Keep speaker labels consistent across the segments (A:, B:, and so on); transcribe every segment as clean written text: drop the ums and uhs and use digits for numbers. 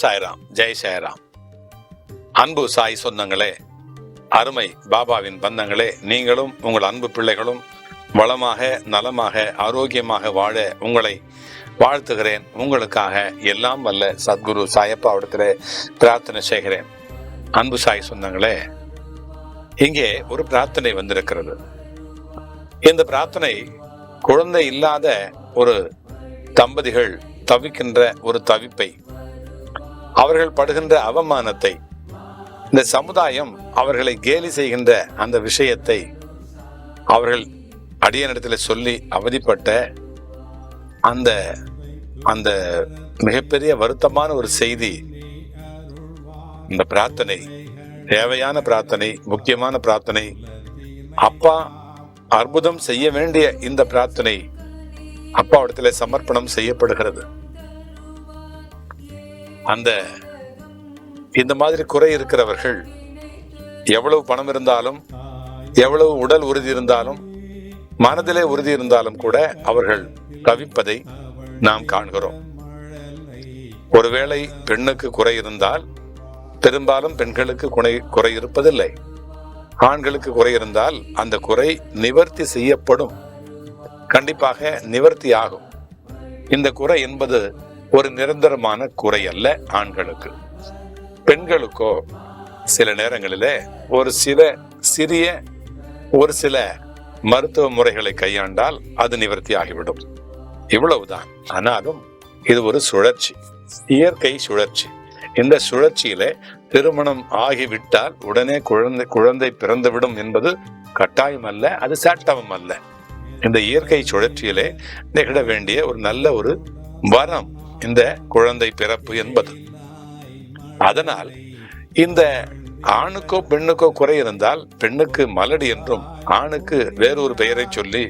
A: சாய்ராம், ஜெய் சாய்ராம். அன்பு சாய் சொந்தங்களே, அருமை பாபாவின் பந்தங்களே, நீங்களும் உங்கள் அன்பு பிள்ளைகளும் வளமாக, நலமாக, ஆரோக்கியமாக வாழ உங்களை வாழ்த்துகிறேன். உங்களுக்காக எல்லாம் வல்ல சத்குரு சாயப்பாவிடத்திலே பிரார்த்தனை செய்கிறேன். அன்பு சாய் சொந்தங்களே, இங்கே ஒரு பிரார்த்தனை வந்திருக்கிறது. இந்த பிரார்த்தனை குழந்தை இல்லாத ஒரு தம்பதிகள் தவிக்கின்ற ஒரு தவிப்பை, அவர்கள் படுகின்ற அவமானத்தை, இந்த சமுதாயம் அவர்களை கேலி செய்கின்ற அந்த விஷயத்தை அவர்கள் அடியனிடத்தில் சொல்லி அவதிப்பட்ட அந்த அந்த மிகப்பெரிய வருத்தமான ஒரு செய்தி. இந்த பிரார்த்தனை தேவையான பிரார்த்தனை, முக்கியமான பிரார்த்தனை. அப்பா அற்புதம் செய்ய வேண்டிய இந்த பிரார்த்தனை அப்பாவிடத்துல சமர்ப்பணம் செய்யப்படுகிறது. இந்த மாதிரி குறை இருக்கிறவர்கள் எவ்வளவு பணம் இருந்தாலும், எவ்வளவு உடல் உறுதி இருந்தாலும், மனதிலே உறுதி இருந்தாலும் கூட அவர்கள் தவிப்பதை நாம் காண்கிறோம். ஒருவேளை பெண்ணுக்கு குறை இருந்தால் பெரும்பாலும் பெண்களுக்கு குறை இருப்பதில்லை. ஆண்களுக்கு குறை இருந்தால் அந்த குறை நிவர்த்தி செய்யப்படும், கண்டிப்பாக நிவர்த்தி ஆகும். இந்த குறை என்பது ஒரு நிரந்தரமான குறை அல்ல. ஆண்களுக்கு, பெண்களுக்கோ சில நேரங்களிலே ஒரு சில மருத்துவ முறைகளை கையாண்டால் அது நிவர்த்தி ஆகிவிடும். இவ்வளவுதான். ஆனாலும் இது ஒரு சுழற்சி, இயற்கை சுழற்சி. இந்த சுழற்சியிலே திருமணம் ஆகிவிட்டால் உடனே குழந்தை பிறந்துவிடும் என்பது கட்டாயம் அல்ல, அது சட்டமும் அல்ல. இந்த இயற்கை சுழற்சியிலே நிகழ வேண்டிய ஒரு நல்ல ஒரு வரம் இந்த குழந்தை பிறப்பு என்பது. அதனால் இந்த ஆணுக்கோ பெண்ணுக்கோ குறை இருந்தால் பெண்ணுக்கு மலடி என்றும் ஆணுக்கு வேறொரு பெயரை சொல்லி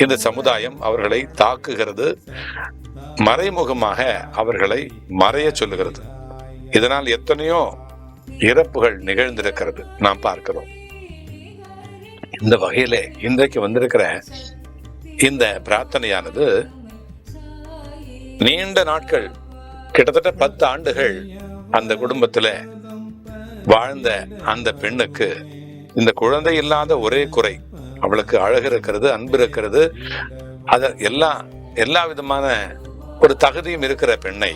A: இந்த சமுதாயம் அவர்களை தாக்குகிறது, மறைமுகமாக அவர்களை மறைய சொல்லுகிறது. இதனால் எத்தனையோ இறப்புகள் நிகழ்ந்திருக்கிறது, நாம் பார்க்கிறோம். இந்த வகையிலே இன்றைக்கு வந்திருக்கிற இந்த பிரார்த்தனையானது நீண்ட நாட்கள், கிட்டத்தட்ட 10 ஆண்டுகள் அந்த குடும்பத்துல வாழ்ந்த அந்த பெண்ணுக்கு இந்த குழந்தை இல்லாத ஒரே குறை. அவளுக்கு அழகு இருக்கிறது, அன்பு இருக்கிறது, எல்லா விதமான ஒரு தகுதியும் இருக்கிற பெண்ணை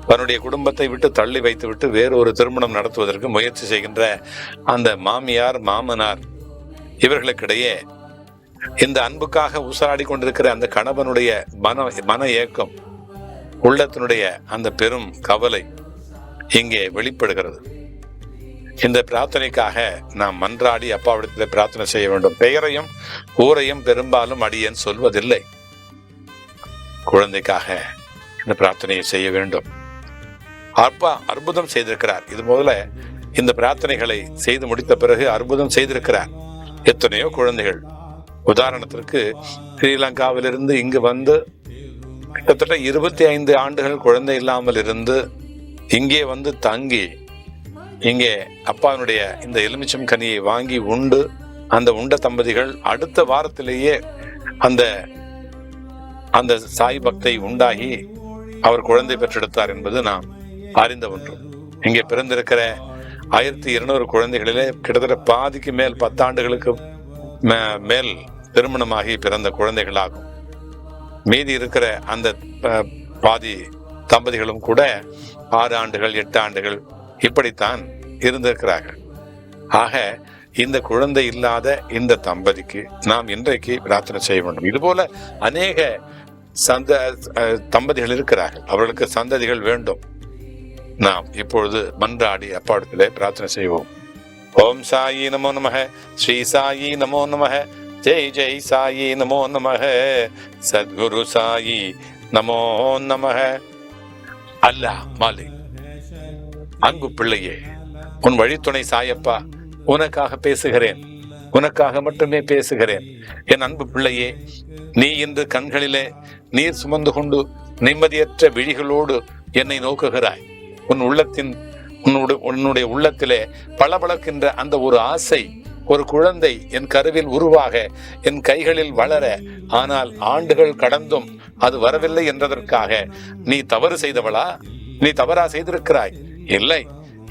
A: தன்னுடைய குடும்பத்தை விட்டு தள்ளி வைத்து விட்டு வேறு ஒரு திருமணம் நடத்துவதற்கு முயற்சி செய்கின்ற அந்த மாமியார், மாமனார் இவர்களுக்கிடையே இந்த அன்புக்காக ஊசலாடி கொண்டிருக்கிற அந்த கணவனுடைய மன ஏக்கம், உள்ளத்தினுடைய அந்த பெரும் கவலை இங்கே வெளிப்படுகிறது. இந்த பிரார்த்தனைக்காக நாம் மன்றாடி அப்பாவிடத்தில் பிரார்த்தனை செய்ய வேண்டும். பெயரையும் ஊரையும் பெரும்பாலும் அடியேன் சொல்வதில்லை. குழந்தைக்காக இந்த பிரார்த்தனையை செய்ய வேண்டும். அப்பா அற்புதம் செய்திருக்கிறார். இது முதல்ல இந்த பிரார்த்தனைகளை செய்து முடித்த பிறகு அற்புதம் செய்திருக்கிறார். எத்தனையோ குழந்தைகள், உதாரணத்திற்கு ஸ்ரீலங்காவிலிருந்து இங்கு வந்து கிட்டத்தட்ட 25 ஆண்டுகள் குழந்தை இல்லாமல் இருந்து இங்கே வந்து தங்கி, இங்கே அப்பாவினுடைய இந்த எலுமிச்சம் கனியை வாங்கி உண்டு, அந்த உண்ட தம்பதிகள் அடுத்த வாரத்திலேயே அந்த சாய் பக்தை உண்டாகி அவர் குழந்தை பெற்றெடுத்தார் என்பது நாம் அறிந்த ஒன்று. இங்கே பிறந்திருக்கிற 1200 குழந்தைகளிலே கிட்டத்தட்ட பாதிக்கு மேல் 10 ஆண்டுகளுக்கு மேல் திருமணமாகி பிறந்த குழந்தைகளாகும். மீதி இருக்கிற அந்த பாதி தம்பதிகளும் கூட 6 ஆண்டுகள் 8 ஆண்டுகள் இப்படித்தான் இருந்திருக்கிறார்கள். ஆக இந்த குழந்தை இல்லாத இந்த தம்பதிக்கு நாம் இன்றைக்கு பிரார்த்தனை செய்ய வேண்டும். இதுபோல அநேக தம்பதிகள் இருக்கிறார்கள், அவர்களுக்கு சந்ததிகள் வேண்டும். நாம் இப்பொழுது மன்றாடி அப்பாவிடத்திலே பிரார்த்தனை செய்வோம். ஓம் சாயி நமோ நமஹ, ஸ்ரீ சாயி நமோ நமஹ, ஜெய் ஜெய் சாயி நமோ நமஹ, சத்குரு சாயி நமோ நமஹ. அல்லாஹ் மாலிக், அன்பு பிள்ளையே, உன் வழித்துணை சாயப்பா, உனக்காக பேசுகிறேன், உனக்காக மட்டுமே பேசுகிறேன். என் அன்பு பிள்ளையே, நீ இன்று கண்களிலே நீர் சுமந்து கொண்டு நிம்மதியற்ற விழிகளோடு என்னை நோக்குகிறாய். உன்னுடைய உள்ளத்திலே பளபளக்கின்ற அந்த ஒரு ஆசை, ஒரு குழந்தை என் கருவில் உருவாக, என் கைகளில் வளர, ஆனால் ஆண்டுகள் கடந்தும் அது வரவில்லை என்றதற்காக நீ தவறு செய்தவளா? நீ தவறா செய்திருக்கிறாய். இல்லை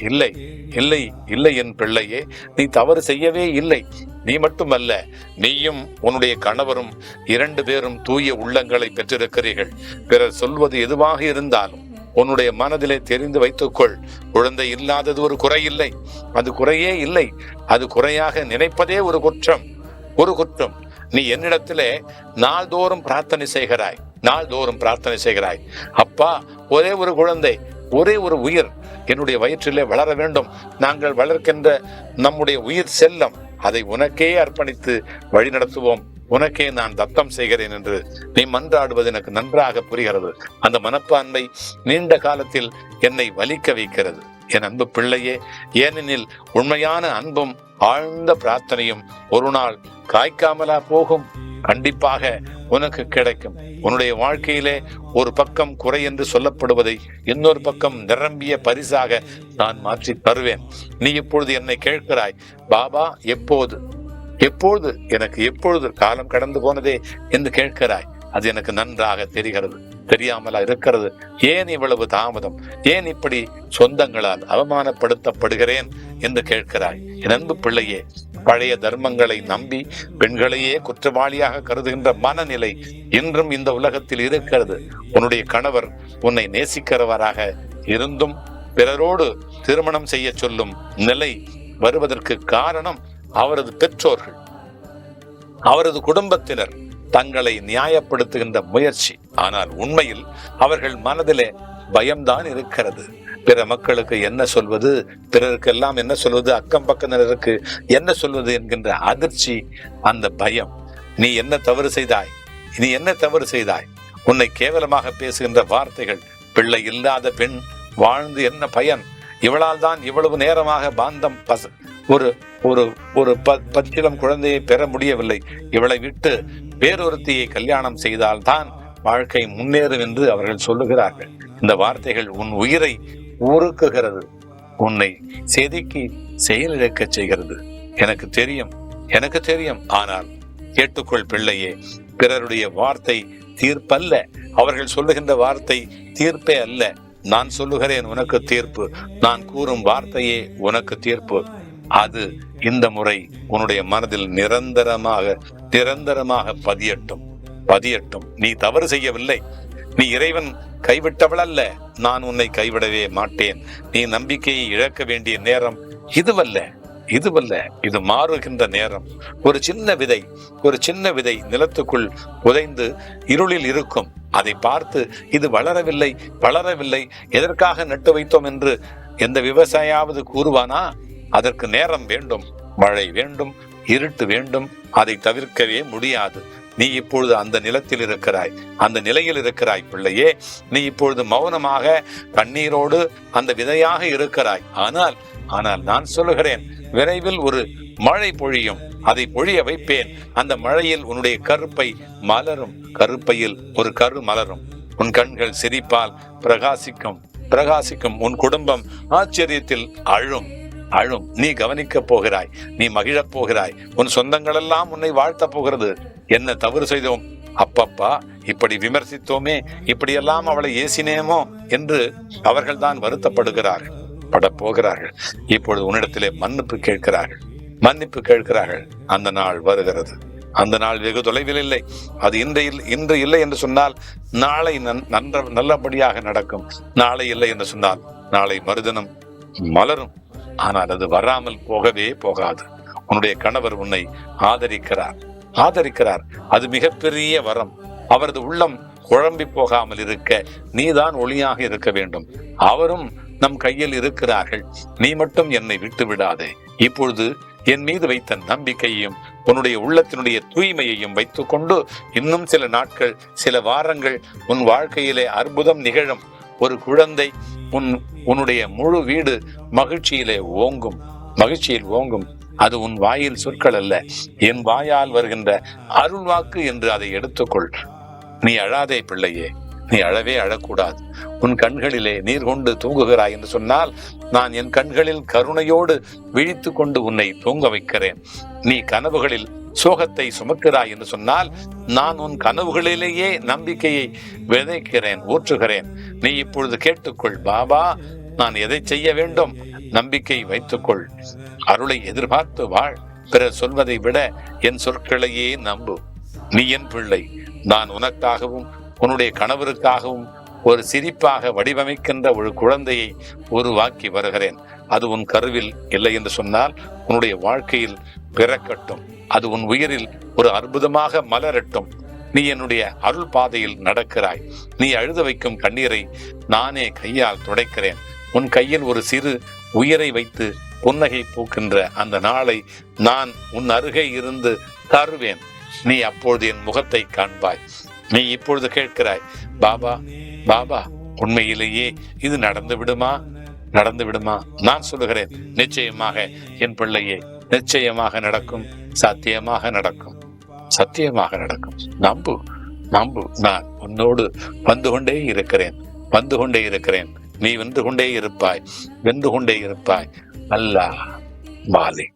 A: இல்லை இல்லை இல்லை என் பிள்ளையே, நீ தவறு செய்யவே இல்லை. நீ மட்டுமல்ல, நீயும் உன்னுடைய கணவரும் 2 பேரும் தூய உள்ளங்களை பெற்றிருக்கிறீர்கள். பிறர் சொல்வது எதுவாக இருந்தாலும் உன்னுடைய மனதிலே தெரிந்து வைத்துக்கொள். குழந்தை இல்லாதது ஒரு குறை இல்லை, அது குறையே இல்லை. அது குறையாக நினைப்பதே ஒரு குற்றம், ஒரு குற்றம். நீ என்னிடத்திலே நாள்தோறும் பிரார்த்தனை செய்கிறாய், நாள்தோறும் பிரார்த்தனை செய்கிறாய். அப்பா, ஒரே ஒரு குழந்தை, ஒரே ஒரு உயிர் என்னுடைய வயிற்றிலே வளர வேண்டும். நாங்கள் வளர்க்கின்ற நம்முடைய உயிர் செல்லம், அதை உனக்கே அர்ப்பணித்து வழி நடத்துவோம். உனக்கே நான் தத்தம் செய்கிறேன் என்று நீ மன்றாடுவது எனக்கு நன்றாக புரிகிறது. அந்த மனப்பான்மை நீண்ட காலத்தில் என்னை வலிக்க வைக்கிறது என் அன்பு பிள்ளையே. ஏனெனில் உண்மையான அன்பும் ஆழ்ந்த பிரார்த்தனையும் ஒரு நாள் காய்க்காமலா போகும்? கண்டிப்பாக உனக்கு கிடைக்கும். உன்னுடைய வாழ்க்கையிலே ஒரு பக்கம் குறை என்று சொல்லப்படுவதை இன்னொரு பக்கம் நிரம்பிய பரிசாக நான் மாற்றி தருவேன். நீ இப்பொழுது என்னை கேட்கிறாய், பாபா எப்போது எப்பொழுது, எனக்கு எப்பொழுது காலம் கடந்து போனதே என்று கேட்கிறாய். அது எனக்கு நன்றாக தெரிகிறது. தெரியாமலா இருக்கிறது? ஏன் இவ்வளவு தாமதம்? ஏன் இப்படி சொந்தங்களால் அவமானப்படுத்தப்படுகிறேன் என்று கேட்கிறாய். என் அன்பு பிள்ளையே, பழைய தர்மங்களை நம்பி பெண்களையே குற்றவாளியாக கருதுகின்ற மனநிலை இன்றும் இந்த உலகத்தில் இருக்கிறது. உன்னுடைய கணவர் உன்னை நேசிக்கிறவராக இருந்தும் பிறரோடு திருமணம் செய்ய சொல்லும் நிலை வருவதற்கு காரணம் அவரது பெற்றோர்கள், அவரது குடும்பத்தினர் தங்களை நியாயப்படுத்துகின்ற முயற்சி. ஆனால் உண்மையில் அவர்கள் மனதிலே பயம்தான் இருக்கிறது. பிற மக்களுக்கு என்ன சொல்வது, பிறருக்கெல்லாம் என்ன சொல்வது, அக்கம் பக்கத்தினருக்கு என்ன சொல்வது என்கின்ற அதிர்ச்சி, அந்த பயம். நீ என்ன தவறு செய்தாய், நீ என்ன தவறு செய்தாய்? உன்னை கேவலமாக பேசுகின்ற வார்த்தைகள். பிள்ளை இல்லாத பெண் வாழ்ந்து என்ன பயன்? இவளால் தான் இவ்வளவு நேரமாக பாந்தம் ஒரு ஒரு ஒரு பச்சிலம் குழந்தையை பெற முடியவில்லை. இவளை விட்டு வேறொருத்தியை கல்யாணம் செய்தால்தான் வாழ்க்கை முன்னேறும் என்று அவர்கள் சொல்லுகிறார்கள். இந்த வார்த்தைகள் உன் உயிரை உருக்குகிறது, உன்னை செதுக்கி செயலிழக்க செய்கிறது. எனக்கு தெரியும், எனக்கு தெரியும். ஆனால் கேட்டுக்கொள் பிள்ளையே, பிறருடைய வார்த்தை தீர்ப்பல்ல. அவர்கள் சொல்லுகின்ற வார்த்தை தீர்ப்பே அல்ல. நான் சொல்லுகிறேன் உனக்கு தீர்ப்பு. நான் கூறும் வார்த்தையே உனக்கு தீர்ப்பு. அது இந்த முறை உன்னுடைய மனதில் நிரந்தரமாக பதியட்டும். நீ தவறு செய்யவில்லை. நீ இறைவன் கைவிட்டவள் அல்ல. நான் உன்னை கைவிடவே மாட்டேன். நீ நம்பிக்கையை இழக்க வேண்டிய நேரம் இதுவல்ல. இது மாறுகின்ற நேரம். ஒரு சின்ன விதை நிலத்துக்குள் புதைந்து இருளில் இருக்கும். அதை பார்த்து இது வளரவில்லை, எதற்காக நட்டு வைத்தோம் என்று எந்த விவசாயாவது கூறுவானா? அதற்கு நேரம் வேண்டும், மழை வேண்டும், இருட்டு வேண்டும். அதை தவிர்க்கவே முடியாது. நீ இப்பொழுது அந்த நிலத்தில் இருக்கிறாய், அந்த நிலையில் இருக்கிறாய் பிள்ளையே. நீ இப்பொழுது மௌனமாக கண்ணீரோடு அந்த விதையாக இருக்கிறாய். ஆனால் நான் சொல்லுகிறேன், விரைவில் ஒரு மழை பொழியும். அதை பொழிய வைப்பேன். அந்த மழையில் உன்னுடைய கருப்பை மலரும். கருப்பையில் ஒரு கரு மலரும். உன் கண்கள் சிரிப்பால் பிரகாசிக்கும். உன் குடும்பம் ஆச்சரியத்தில் அழும். நீ கவனிக்க போகிறாய், நீ மகிழப் போகிறாய். உன் சொந்தங்கள் எல்லாம் உன்னை வாழ்த்த போகிறது. என்ன தவறு செய்தோம், அப்பப்பா இப்படி விமர்சித்தோமே, இப்படியெல்லாம் அவளை ஏசினேமோ என்று அவர்கள் தான் வருத்தப்படுகிறார்கள், படப்போகிறார்கள். இப்பொழுது உன்னிடத்திலே மன்னிப்பு கேட்கிறார்கள். அந்த நாள் வருகிறது. அந்த நாள் வெகு தொலைவில் இல்லை. அது இன்று இல்லை என்று சொன்னால் நாளை நல்லபடியாக நடக்கும். நாளை இல்லை என்று சொன்னால் நாளை மறுதினம் மலரும். ஆனால் அது வராமல் போகவே போகாது. உன்னுடைய கணவர் உன்னை ஆதரிக்கிறார். அது மிகப்பெரிய வரம். அவரது உள்ளம் குழம்பி போகாமல் இருக்க நீதான் ஒளியாக இருக்க வேண்டும். அவரும் நம் கையில் இருக்கிறார்கள். நீ மட்டும் என்னை விட்டு விடாதே. இப்பொழுது என் மீது வைத்த நம்பிக்கையையும் உன்னுடைய உள்ளத்தினுடைய தூய்மையையும் வைத்துக் கொண்டு இன்னும் சில நாட்கள், சில வாரங்கள் உன் வாழ்க்கையிலே அற்புதம் நிகழும். ஒரு குழந்தை, உன்னுடைய முழு வீடு மகிழ்ச்சியில் ஓங்கும். அது உன் வாயில் சொற்கள் அல்ல, என் வாயால் வருகின்ற அருள் வாக்கு என்று அதை எடுத்துக்கொள். நீ அழாதே பிள்ளையே, நீ அழக்கூடாது. உன் கண்களிலே நீர் கொண்டு தூங்குகிறாய் என்று சொன்னால் நான் என் கண்களில் கருணையோடு விழித்து கொண்டு உன்னை தூங்க வைக்கிறேன். நீ கனவுகளில் சோகத்தை சுமக்கிறாய் என்று சொன்னால், நான் உன் கனவுகளிலேயே நம்பிக்கையை விதைக்கிறேன், ஊற்றுகிறேன். நீ இப்பொழுது கேட்டுக்கொள், பாபா நான் எதை செய்ய வேண்டும், நம்பிக்கை வைத்துக்கொள், அருளை எதிர்பார்த்து வாழ், பிறர் சொல்வதை விட என் சொற்களையே நம்பு. நீ என் பிள்ளை, நான் உனக்காகவும் உன்னுடைய கணவருக்காகவும் ஒரு சிரிப்பாக வடிவமைக்கின்ற ஒரு குழந்தையை உருவாக்கி வருகிறேன். அது உன் கருவில் இல்லை என்று சொன்னால் உன்னுடைய வாழ்க்கையில் பிறக்கட்டும். அது உன் உயிரில் ஒரு அற்புதமாக மலரட்டும். நீ என்னுடைய அருள் பாதையில் நடக்கிறாய். நீ அழுத வைக்கும் கண்ணீரை நானே கையால் துடைக்கிறேன். உன் கையில் ஒரு சிறு உயிரை வைத்து புன்னகை பூக்கின்ற அந்த நாளை நான் உன் அருகே இருந்து தருவேன். நீ அப்பொழுது என் முகத்தை காண்பாய். நீ இப்பொழுது கேட்கிறாய், பாபா பாபா உண்மையிலேயே இது நடந்து விடுமா, நடந்து விடுமா? நான் சொல்லுகிறேன், நிச்சயமாக என் பிள்ளையே, நிச்சயமாக நடக்கும், சத்தியமாக நடக்கும், சத்தியமாக நடக்கும். நம்பு, நம்பு. நான் உன்னோடு வந்து கொண்டே இருக்கிறேன், வந்து கொண்டே இருக்கிறேன். நீ வென்று கொண்டே இருப்பாய், வென்று கொண்டே இருப்பாய். அல்லாஹ் மாலிக்.